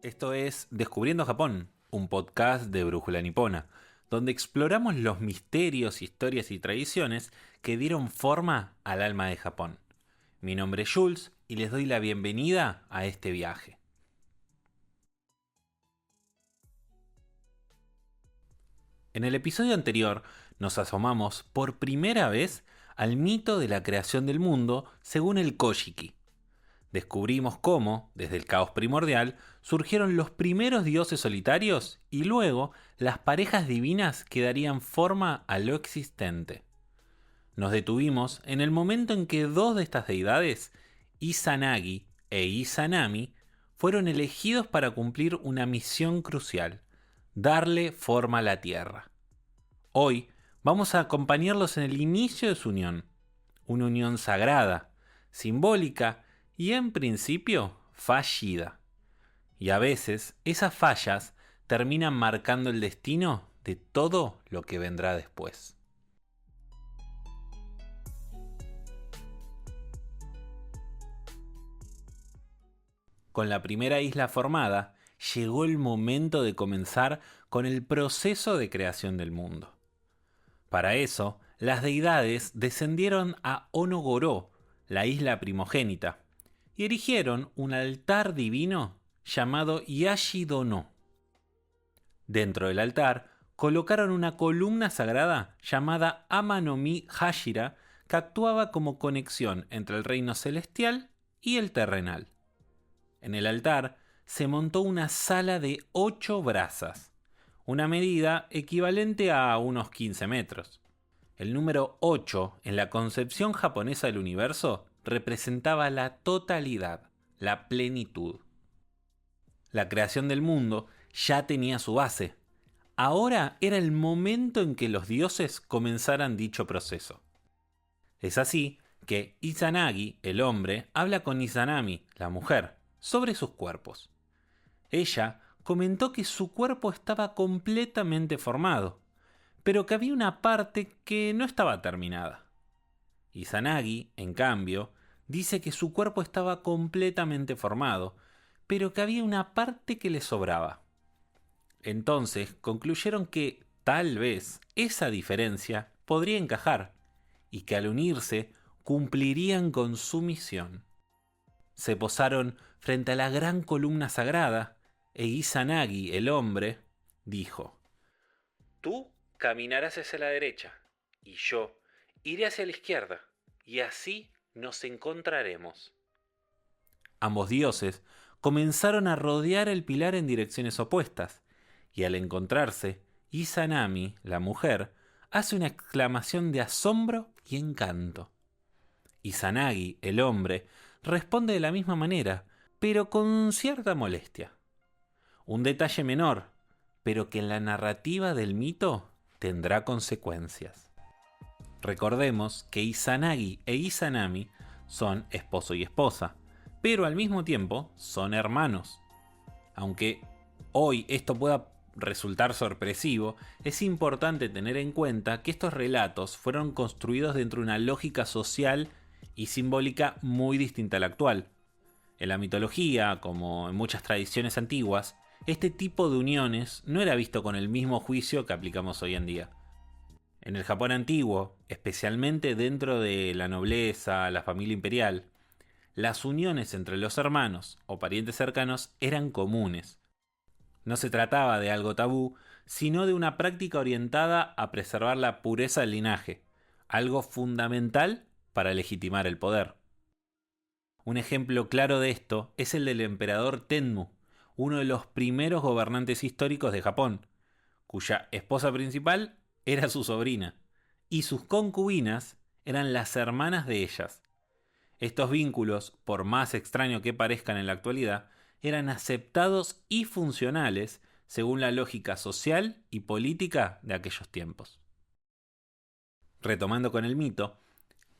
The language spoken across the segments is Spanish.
Esto es Descubriendo Japón, un podcast de Brújula Nipona, donde exploramos los misterios, historias y tradiciones que dieron forma al alma de Japón. Mi nombre es Jules y les doy la bienvenida a este viaje. En el episodio anterior nos asomamos por primera vez al mito de la creación del mundo según el Kojiki. Descubrimos cómo, desde el caos primordial, surgieron los primeros dioses solitarios y luego las parejas divinas que darían forma a lo existente. Nos detuvimos en el momento en que dos de estas deidades, Izanagi e Izanami, fueron elegidos para cumplir una misión crucial: darle forma a la Tierra. Hoy vamos a acompañarlos en el inicio de su unión, una unión sagrada, simbólica y en principio fallida. Y a veces esas fallas terminan marcando el destino de todo lo que vendrá después. Con la primera isla formada, llegó el momento de comenzar con el proceso de creación del mundo. Para eso, las deidades descendieron a Onogoro, la isla primogénita, y erigieron un altar divino llamado Yashi-do-no. Dentro del altar colocaron una columna sagrada llamada Ama-no-mi Hashira, que actuaba como conexión entre el reino celestial y el terrenal. En el altar se montó una sala de 8 brazas, una medida equivalente a unos 15 metros. El número 8 en la concepción japonesa del universo representaba la totalidad, la plenitud. La creación del mundo ya tenía su base. Ahora era el momento en que los dioses comenzaran dicho proceso. Es así que Izanagi, el hombre, habla con Izanami, la mujer, sobre sus cuerpos. Ella comentó que su cuerpo estaba completamente formado, pero que había una parte que no estaba terminada. Izanagi, en cambio, dice que su cuerpo estaba completamente formado, pero que había una parte que le sobraba. Entonces concluyeron que, tal vez, esa diferencia podría encajar, y que al unirse cumplirían con su misión. Se posaron frente a la gran columna sagrada, e Izanagi, el hombre, dijo: Tú caminarás hacia la derecha, y yo iré hacia la izquierda, y así nos encontraremos. Ambos dioses comenzaron a rodear el pilar en direcciones opuestas, y al encontrarse, Izanami, la mujer, hace una exclamación de asombro y encanto. Izanagi, el hombre, responde de la misma manera, pero con cierta molestia. Un detalle menor, pero que en la narrativa del mito tendrá consecuencias. Recordemos que Izanagi e Izanami son esposo y esposa, pero al mismo tiempo son hermanos. Aunque hoy esto pueda resultar sorpresivo, es importante tener en cuenta que estos relatos fueron construidos dentro de una lógica social y simbólica muy distinta a la actual. En la mitología, como en muchas tradiciones antiguas, este tipo de uniones no era visto con el mismo juicio que aplicamos hoy en día. En el Japón antiguo, especialmente dentro de la nobleza, la familia imperial, las uniones entre los hermanos o parientes cercanos eran comunes. No se trataba de algo tabú, sino de una práctica orientada a preservar la pureza del linaje, algo fundamental para legitimar el poder. Un ejemplo claro de esto es el del emperador Tenmu, uno de los primeros gobernantes históricos de Japón, cuya esposa principal era su sobrina, y sus concubinas eran las hermanas de ellas. Estos vínculos, por más extraño que parezcan en la actualidad, eran aceptados y funcionales según la lógica social y política de aquellos tiempos. Retomando con el mito,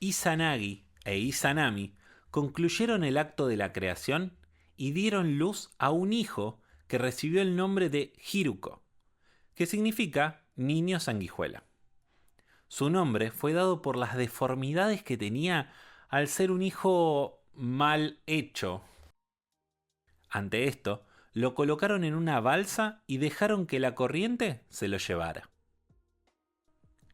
Izanagi e Izanami concluyeron el acto de la creación y dieron luz a un hijo que recibió el nombre de Hiruko, que significa niño sanguijuela. Su nombre fue dado por las deformidades que tenía al ser un hijo mal hecho. Ante esto, lo colocaron en una balsa y dejaron que la corriente se lo llevara.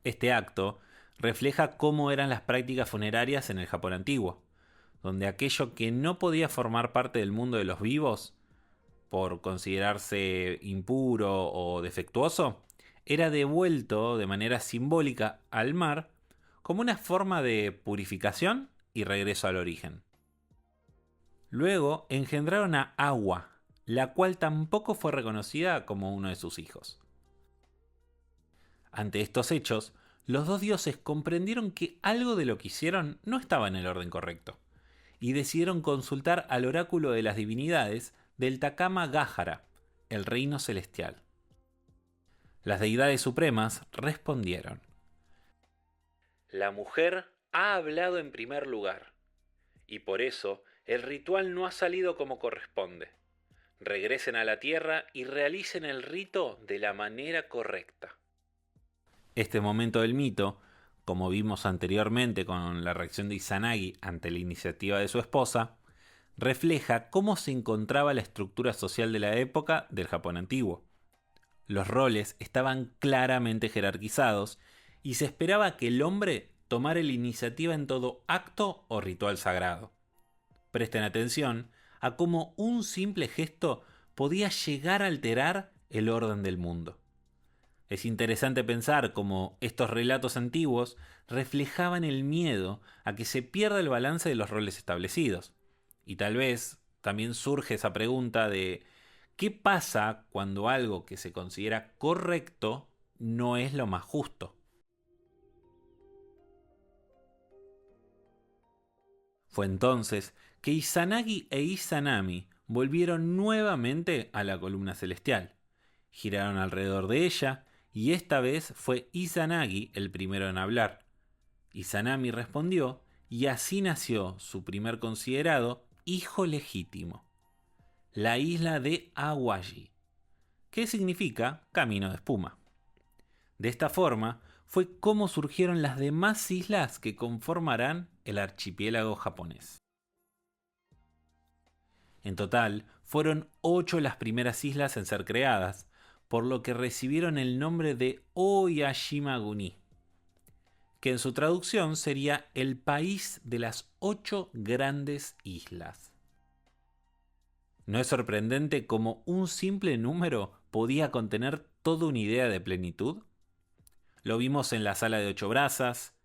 Este acto refleja cómo eran las prácticas funerarias en el Japón antiguo, donde aquello que no podía formar parte del mundo de los vivos, por considerarse impuro o defectuoso, era devuelto de manera simbólica al mar como una forma de purificación y regreso al origen. Luego engendraron a Awa, la cual tampoco fue reconocida como uno de sus hijos. Ante estos hechos, los dos dioses comprendieron que algo de lo que hicieron no estaba en el orden correcto, y decidieron consultar al oráculo de las divinidades del Takama Gahara, el reino celestial. Las deidades supremas respondieron: la mujer ha hablado en primer lugar, y por eso el ritual no ha salido como corresponde. Regresen a la tierra y realicen el rito de la manera correcta. Este momento del mito, como vimos anteriormente con la reacción de Izanagi ante la iniciativa de su esposa, refleja cómo se encontraba la estructura social de la época del Japón antiguo. Los roles estaban claramente jerarquizados y se esperaba que el hombre tomara la iniciativa en todo acto o ritual sagrado. Presten atención a cómo un simple gesto podía llegar a alterar el orden del mundo. Es interesante pensar cómo estos relatos antiguos reflejaban el miedo a que se pierda el balance de los roles establecidos. Y tal vez también surge esa pregunta de ¿qué pasa cuando algo que se considera correcto no es lo más justo? Fue entonces que Izanagi e Izanami volvieron nuevamente a la columna celestial. Giraron alrededor de ella y esta vez fue Izanagi el primero en hablar. Izanami respondió y así nació su primer considerado hijo legítimo, la isla de Awaji, que significa camino de espuma. De esta forma fue como surgieron las demás islas que conformarán el archipiélago japonés. En total, fueron 8 las primeras islas en ser creadas, por lo que recibieron el nombre de Oyashimaguni, que en su traducción sería el país de las 8 grandes islas. ¿No es sorprendente cómo un simple número podía contener toda una idea de plenitud? Lo vimos en la sala de 8 brazas,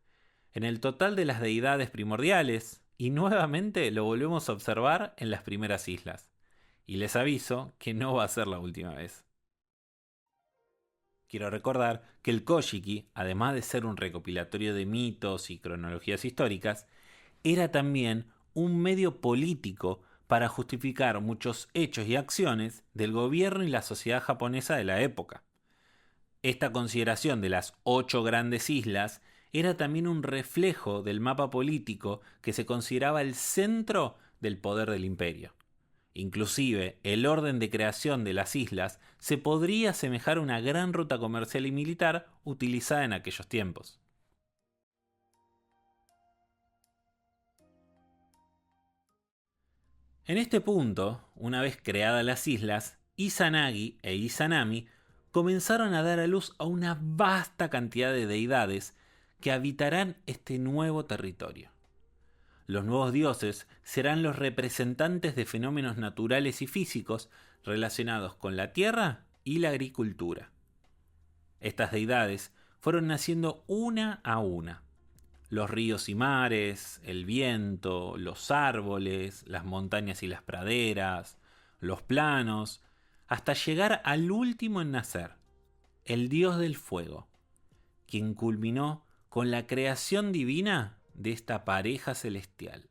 en el total de las deidades primordiales, y nuevamente lo volvemos a observar en las primeras islas. Y les aviso que no va a ser la última vez. Quiero recordar que el Kojiki, además de ser un recopilatorio de mitos y cronologías históricas, era también un medio político para justificar muchos hechos y acciones del gobierno y la sociedad japonesa de la época. Esta consideración de las 8 grandes islas era también un reflejo del mapa político que se consideraba el centro del poder del imperio. Inclusive, el orden de creación de las islas se podría asemejar a una gran ruta comercial y militar utilizada en aquellos tiempos. En este punto, una vez creadas las islas, Izanagi e Izanami comenzaron a dar a luz a una vasta cantidad de deidades que habitarán este nuevo territorio. Los nuevos dioses serán los representantes de fenómenos naturales y físicos relacionados con la tierra y la agricultura. Estas deidades fueron naciendo una a una. Los ríos y mares, el viento, los árboles, las montañas y las praderas, los planos, hasta llegar al último en nacer, el dios del fuego, quien culminó con la creación divina de esta pareja celestial.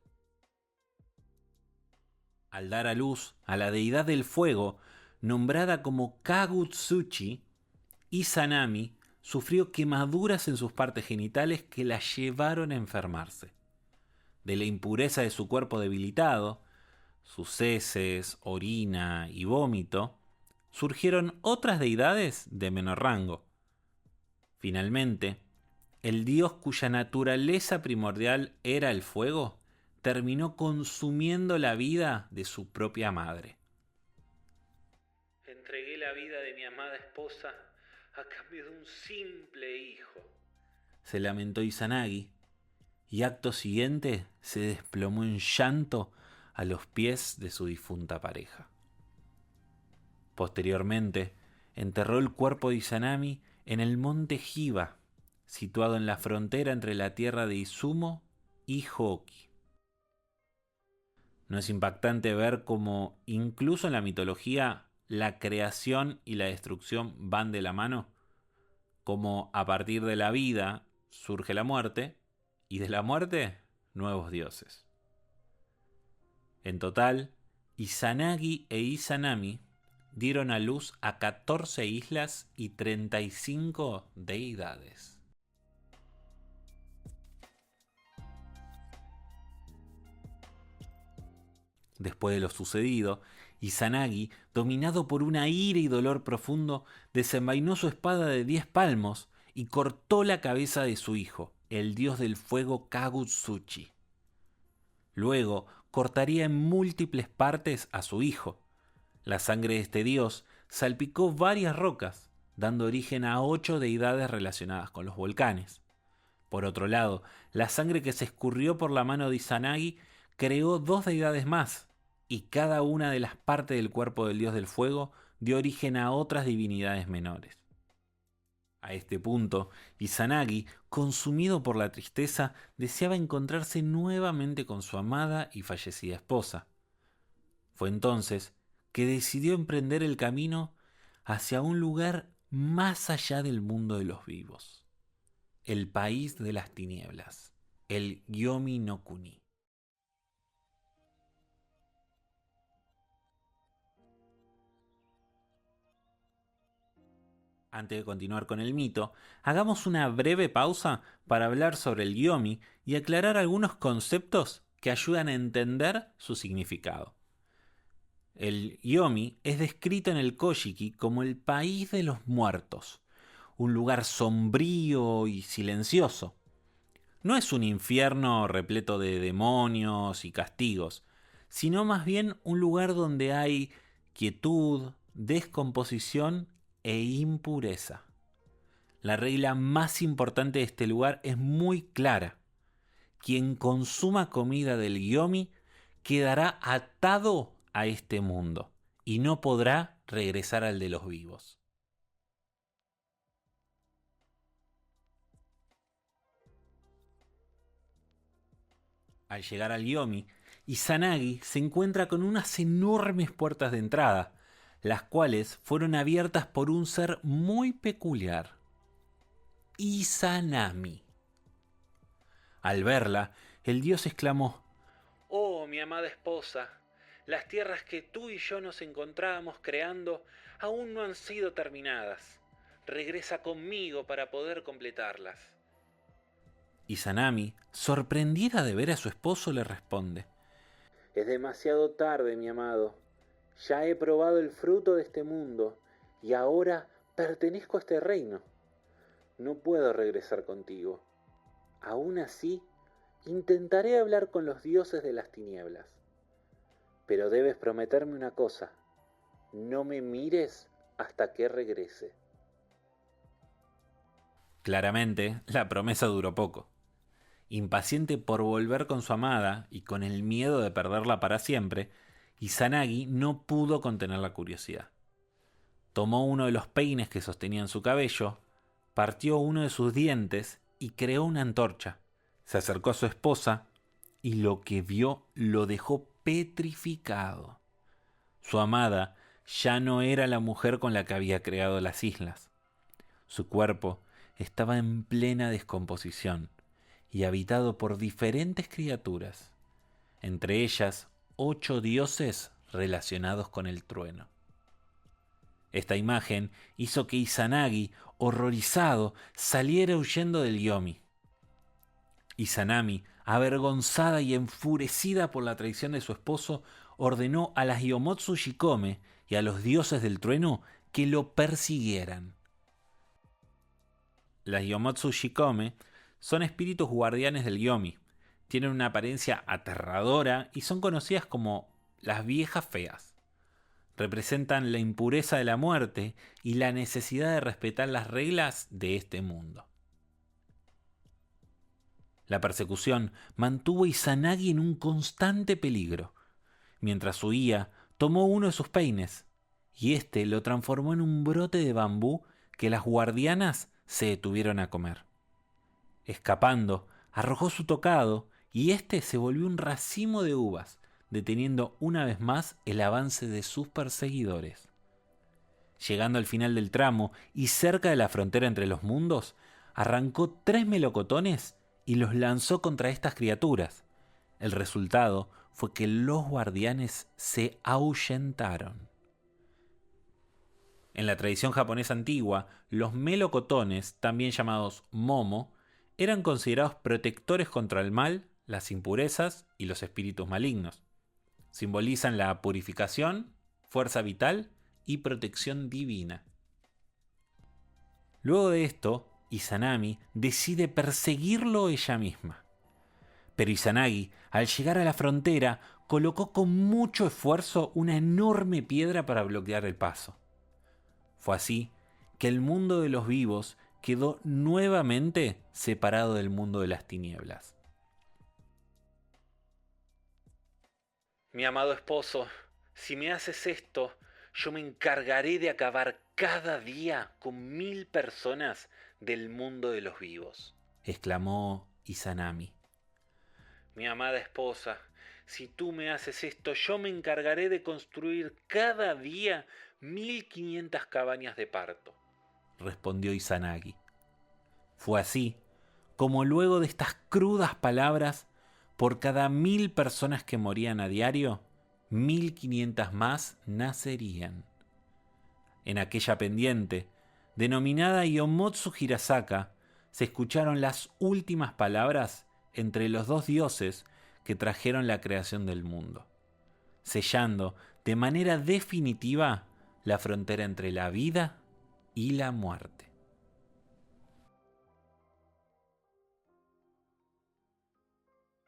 Al dar a luz a la deidad del fuego, nombrada como Kagutsuchi, Izanami sufrió quemaduras en sus partes genitales que la llevaron a enfermarse. De la impureza de su cuerpo debilitado, sus heces, orina y vómito, surgieron otras deidades de menor rango. Finalmente, el dios cuya naturaleza primordial era el fuego, terminó consumiendo la vida de su propia madre. entregué la vida de mi amada esposa a cambio de un simple hijo. Se lamentó Izanagi, y acto siguiente se desplomó en llanto a los pies de su difunta pareja. Posteriormente, enterró el cuerpo de Izanami en el monte Hiba, situado en la frontera entre la tierra de Izumo y Hoki. ¿No es impactante ver cómo, incluso en la mitología, la creación y la destrucción van de la mano? Cómo a partir de la vida surge la muerte, y de la muerte, nuevos dioses. En total, Izanagi e Izanami dieron a luz a 14 islas y 35 deidades. Después de lo sucedido, Izanagi, dominado por una ira y dolor profundo, desenvainó su espada de 10 palmos y cortó la cabeza de su hijo, el dios del fuego Kagutsuchi. Luego cortaría en múltiples partes a su hijo. La sangre de este dios salpicó varias rocas, dando origen a 8 deidades relacionadas con los volcanes. Por otro lado, la sangre que se escurrió por la mano de Izanagi creó 2 deidades más, y cada una de las partes del cuerpo del dios del fuego dio origen a otras divinidades menores. A este punto, Izanagi, consumido por la tristeza, deseaba encontrarse nuevamente con su amada y fallecida esposa. Fue entonces que decidió emprender el camino hacia un lugar más allá del mundo de los vivos, el país de las tinieblas, el Gyomi no Kuni. Antes de continuar con el mito, hagamos una breve pausa para hablar sobre el Gyomi y aclarar algunos conceptos que ayudan a entender su significado. El Gyomi es descrito en el Kojiki como el país de los muertos, un lugar sombrío y silencioso. No es un infierno repleto de demonios y castigos, sino más bien un lugar donde hay quietud, descomposición e impureza. La regla más importante de este lugar es muy clara. Quien consuma comida del Gyomi quedará atado a este mundo y no podrá regresar al de los vivos. Al llegar al Gyomi, Izanagi se encuentra con unas enormes puertas de entrada, las cuales fueron abiertas por un ser muy peculiar, Izanami. Al verla, el dios exclamó: «Oh, mi amada esposa, las tierras que tú y yo nos encontrábamos creando aún no han sido terminadas. Regresa conmigo para poder completarlas». Izanami, sorprendida de ver a su esposo, le responde: «Es demasiado tarde, mi amado. Ya he probado el fruto de este mundo y ahora pertenezco a este reino. No puedo regresar contigo. Aún así, intentaré hablar con los dioses de las tinieblas. Pero debes prometerme una cosa: no me mires hasta que regrese». Claramente, la promesa duró poco. Impaciente por volver con su amada y con el miedo de perderla para siempre, Izanagi no pudo contener la curiosidad. Tomó uno de los peines que sostenían su cabello, partió uno de sus dientes y creó una antorcha. Se acercó a su esposa y lo que vio lo dejó petrificado. Su amada ya no era la mujer con la que había creado las islas. Su cuerpo estaba en plena descomposición y habitado por diferentes criaturas, entre ellas 8 dioses relacionados con el trueno. Esta imagen hizo que Izanagi, horrorizado, saliera huyendo del Gyomi. Izanami, avergonzada y enfurecida por la traición de su esposo, ordenó a las Gyomotsu Shikome y a los dioses del trueno que lo persiguieran. Las Gyomotsu Shikome son espíritus guardianes del Gyomi. Tienen una apariencia aterradora y son conocidas como las viejas feas. representan la impureza de la muerte y la necesidad de respetar las reglas de este mundo. La persecución mantuvo a Izanagi en un constante peligro. Mientras huía, tomó uno de sus peines, y este lo transformó en un brote de bambú que las guardianas se detuvieron a comer. Escapando, arrojó su tocado, y este se volvió un racimo de uvas, deteniendo una vez más el avance de sus perseguidores. Llegando al final del tramo y cerca de la frontera entre los mundos, arrancó 3 melocotones y los lanzó contra estas criaturas. El resultado fue que los guardianes se ahuyentaron. En la tradición japonesa antigua, los melocotones, también llamados momo, eran considerados protectores contra el mal, las impurezas y los espíritus malignos. Simbolizan la purificación, fuerza vital y protección divina. Luego de esto, Izanami decide perseguirlo ella misma. Pero Izanagi, al llegar a la frontera, colocó con mucho esfuerzo una enorme piedra para bloquear el paso. Fue así que el mundo de los vivos quedó nuevamente separado del mundo de las tinieblas. Mi amado esposo, si me haces esto, yo me encargaré de acabar cada día con 1000 personas del mundo de los vivos, exclamó Izanami. Mi amada esposa, si tú me haces esto, yo me encargaré de construir cada día 1500 cabañas de parto, respondió Izanagi. Fue así como luego de estas crudas palabras, por cada 1000 personas que morían a diario, 1500 más nacerían. En aquella pendiente, denominada Yomotsu Hirasaka, se escucharon las últimas palabras entre los dos dioses que trajeron la creación del mundo, sellando de manera definitiva la frontera entre la vida y la muerte.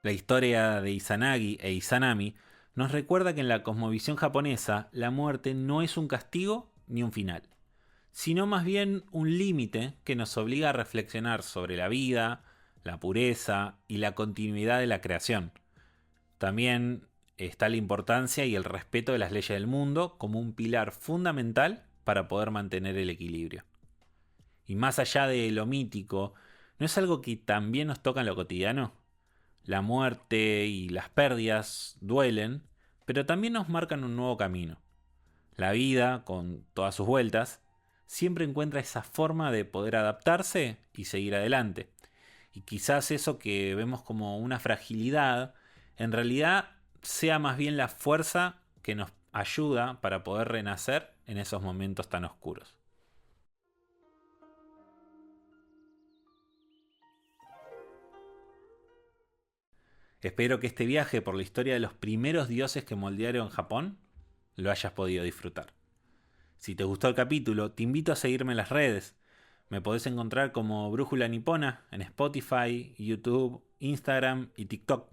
La historia de Izanagi e Izanami nos recuerda que en la cosmovisión japonesa la muerte no es un castigo ni un final, sino más bien un límite que nos obliga a reflexionar sobre la vida, la pureza y la continuidad de la creación. También está la importancia y el respeto de las leyes del mundo como un pilar fundamental para poder mantener el equilibrio. Y más allá de lo mítico, ¿no es algo que también nos toca en lo cotidiano? La muerte y las pérdidas duelen, pero también nos marcan un nuevo camino. La vida, con todas sus vueltas, siempre encuentra esa forma de poder adaptarse y seguir adelante. Y quizás eso que vemos como una fragilidad, en realidad sea más bien la fuerza que nos ayuda para poder renacer en esos momentos tan oscuros. Espero que este viaje por la historia de los primeros dioses que moldearon Japón lo hayas podido disfrutar. Si te gustó el capítulo, te invito a seguirme en las redes. Me podés encontrar como Brújula Nipona en Spotify, YouTube, Instagram y TikTok.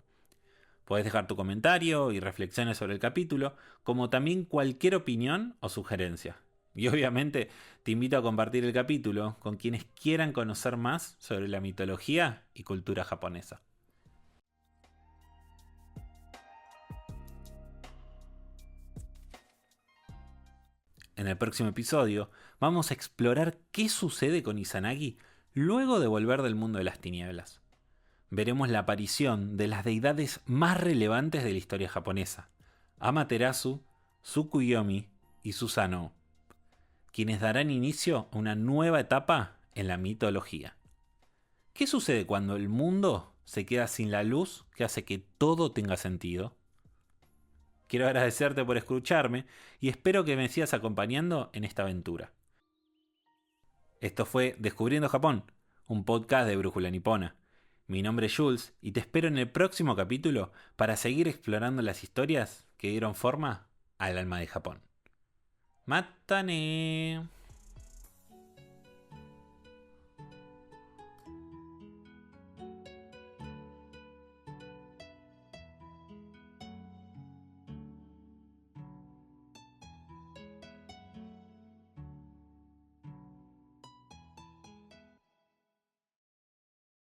Podés dejar tu comentario y reflexiones sobre el capítulo, como también cualquier opinión o sugerencia. Y obviamente te invito a compartir el capítulo con quienes quieran conocer más sobre la mitología y cultura japonesa. En el próximo episodio vamos a explorar qué sucede con Izanagi luego de volver del mundo de las tinieblas. Veremos la aparición de las deidades más relevantes de la historia japonesa, Amaterasu, Tsukuyomi y Susanoo, quienes darán inicio a una nueva etapa en la mitología. ¿Qué sucede cuando el mundo se queda sin la luz que hace que todo tenga sentido? Quiero agradecerte por escucharme y espero que me sigas acompañando en esta aventura. Esto fue Descubriendo Japón, un podcast de Brújula Nipona. Mi nombre es Jules y te espero en el próximo capítulo para seguir explorando las historias que dieron forma al alma de Japón. ¡Matane!